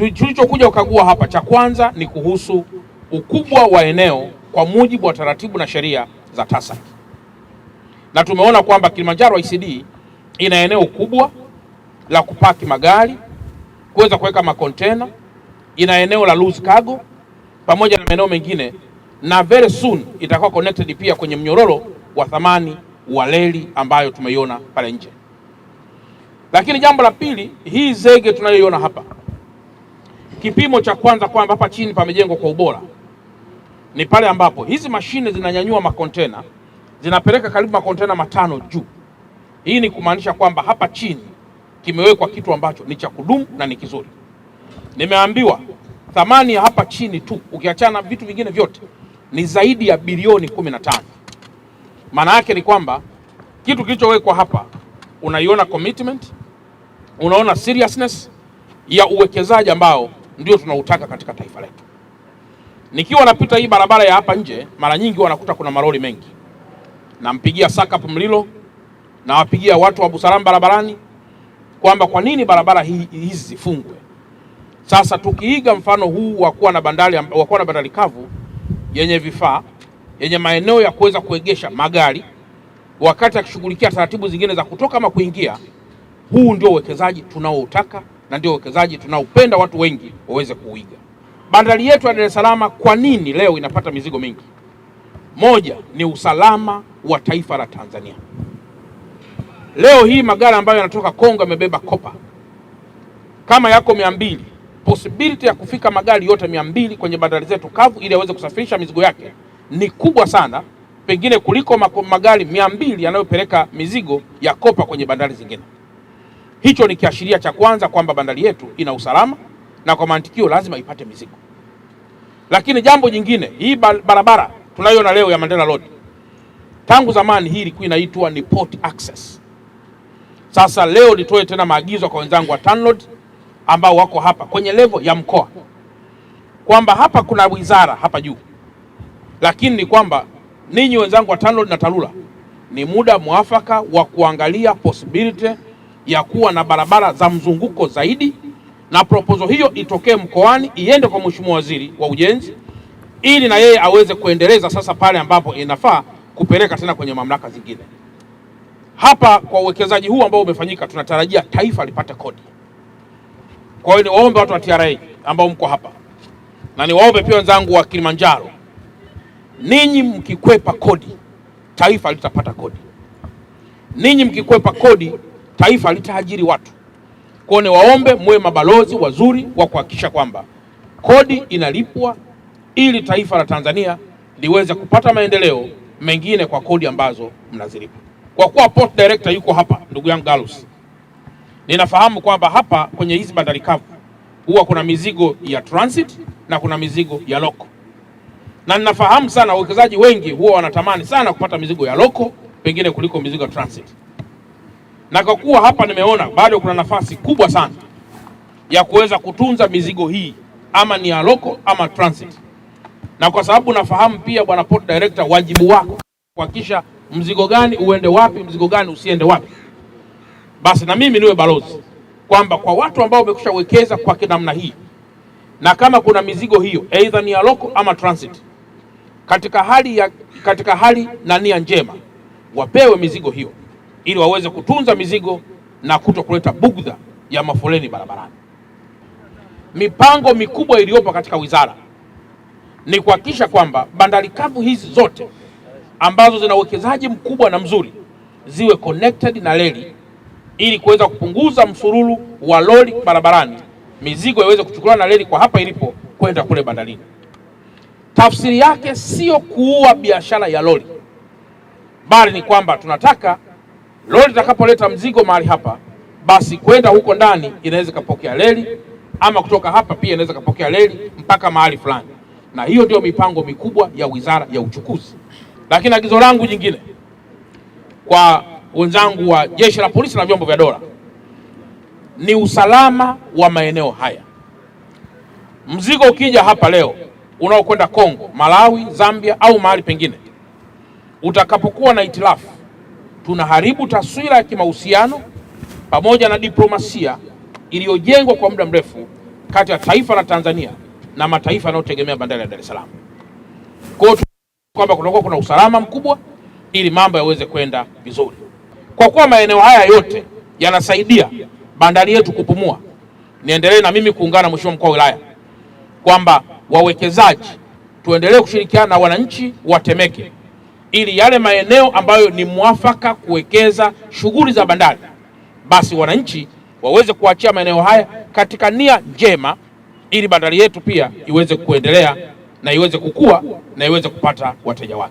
Tulichokuja kukagua hapa, cha kwanza ni kuhusu ukubwa wa eneo kwa mujibu wa taratibu na sheria za TASAC, na tumeona kwamba Kilimanjaro ICD ina eneo kubwa la kupaki magari, kuweza kuweka makontena, ina eneo la loose cargo pamoja na maeneo mengine, na very soon itakuwa connected pia kwenye mnyororo wa thamani wa reli ambayo tumeiona pale nje. Lakini jambo la pili, hii zege tunayoiona hapa, kipimo cha kwanza kwamba hapa chini pamejengwa kwa ubora ni pale ambapo hizi mashine zinanyanyua makontena, zinapeleka karibu makontena 5 juu. Hii ni kumaanisha kwamba hapa chini kimewekwa kitu ambacho ni cha kudumu na ni kizuri. Nimeambiwa thamani ya hapa chini tu, ukiachana vitu vingine vyote, ni zaidi ya bilioni 15. Maana yake ni kwamba kitu kilichowekwa hapa, unaiona commitment, unaona seriousness ya uwekezaji ambao ndio tunautaka katika taifa letu. Nikiwa napita hii barabara ya hapa nje, mara nyingi wanakuta kuna maroli mengi. Nampigia SACP Mlilo, na wapigia watu wa Busalama barabarani kwamba kwa nini barabara hizi zifungwe. Sasa tukiiga mfano huu wa kuwa na bandari kavu yenye vifaa, yenye maeneo ya kuweza kuegesha magari wakati akishughulikia taratibu zingine za kutoka ama kuingia, huu ndio uwekezaji tunaoutaka na ndio uwekezaji tunaopenda watu wengi waweze kuiga. Bandari yetu ya Dar es Salaam kwa nini leo inapata mizigo mingi? Moja ni usalama wa taifa la Tanzania. Leo hii magari ambayo yanatoka Kongo yamebeba kopa kama yako 200, possibility ya kufika magari yote 200 kwenye bandari zetu kavu ili yaweze kusafirisha mizigo yake ni kubwa sana, pengine kuliko magari 200 yanayopeleka mizigo ya kopa kwenye bandari zingine. Hicho ni kiashiria cha kwanza kwamba bandari yetu ina usalama, na kwa mantikio lazima ipate mizigo. Lakini jambo jingine, hii barabara tunayoona leo ya Mandela Road, tangu zamani hii ilikuwa inaitwa ni port access. Sasa leo nitoe tena maagizo kwa wenzangu wa TANROADS ambao wako hapa kwenye level ya mkoa kwamba hapa kuna wizara hapa juu, lakini ni kwamba ninyi wenzangu wa TANROADS na TARURA ni muda mwafaka wa kuangalia possibility ya kuwa na barabara za mzunguko zaidi, na proposal hiyo itokee mkoani iende kwa Mheshimiwa Waziri wa Ujenzi ili na yeye aweze kuendeleza sasa pale ambapo inafaa kupeleka tena kwenye mamlaka zingine. Hapa kwa uwekezaji huu ambao umefanyika, tunatarajia taifa lipate kodi. Kwa hiyo niwaombe watu wa TRA ambao mko hapa, na niwaombe pia wenzangu wa Kilimanjaro, ninyi mkikwepa kodi taifa litapata kodi. Ninyi mkikwepa kodi taifa litaajiri watu. Kwa hiyo niwaombe muwe mabalozi wazuri wa kuhakikisha kwamba kodi inalipwa ili taifa la Tanzania liweze kupata maendeleo mengine kwa kodi ambazo mnazilipa. Kwa kuwa port director yuko hapa, ndugu yangu Galus, ninafahamu kwamba hapa kwenye hizi bandari kavu huwa kuna mizigo ya transit na kuna mizigo ya loko, na ninafahamu sana wawekezaji wengi huwa wanatamani sana kupata mizigo ya loko pengine kuliko mizigo ya transit. Na kwa kuwa hapa nimeona bado kuna nafasi kubwa sana ya kuweza kutunza mizigo hii, ama ni ya loko ama transit, na kwa sababu nafahamu pia bwana port director, wajibu wako kuhakikisha mzigo gani uende wapi, mzigo gani usiende wapi, basi na mimi niwe balozi kwamba kwa watu ambao wamekwisha wekeza kwa namna hii, na kama kuna mizigo hiyo either ni ya loko ama transit, katika hali na nia njema wapewe mizigo hiyo ili waweze kutunza mizigo na kuto kuleta bugdha ya mafoleni barabarani. Mipango mikubwa iliyopo katika wizara ni kuhakikisha kwamba bandari kavu hizi zote ambazo zina uwekezaji mkubwa na mzuri ziwe connected na reli ili kuweza kupunguza msururu wa lori barabarani, mizigo iweze kuchukuliwa na reli kwa hapa ilipo kwenda kule bandarini. Tafsiri yake sio kuua biashara ya lori, bali ni kwamba tunataka lori litakapoleta mzigo mahali hapa, basi kwenda huko ndani inaweza kupokea reli, ama kutoka hapa pia inaweza kupokea reli mpaka mahali fulani. Na hiyo ndio mipango mikubwa ya Wizara ya Uchukuzi. Lakini agizo langu jingine kwa wenzangu wa Jeshi la Polisi na vyombo vya dola ni usalama wa maeneo haya. Mzigo ukija hapa leo unaokwenda Kongo, Malawi, Zambia au mahali pengine, utakapokuwa na itilafu, tunaharibu taswira ya kimahusiano pamoja na diplomasia iliyojengwa kwa muda mrefu kati ya taifa la Tanzania na mataifa yanayotegemea bandari ya Dar es Salaam. Kwa hiyo kwamba kutakuwa kuna usalama mkubwa ili mambo yaweze kwenda vizuri. Kwa kuwa maeneo haya yote yanasaidia bandari yetu kupumua, niendelee na mimi kuungana na Mheshimiwa Mkuu wa Wilaya kwamba wawekezaji tuendelee kushirikiana na wananchi wa Temeke ili yale maeneo ambayo ni mwafaka kuwekeza shughuli za bandari, basi wananchi waweze kuachia maeneo haya katika nia njema ili bandari yetu pia iweze kuendelea na iweze kukua na iweze kupata wateja wake.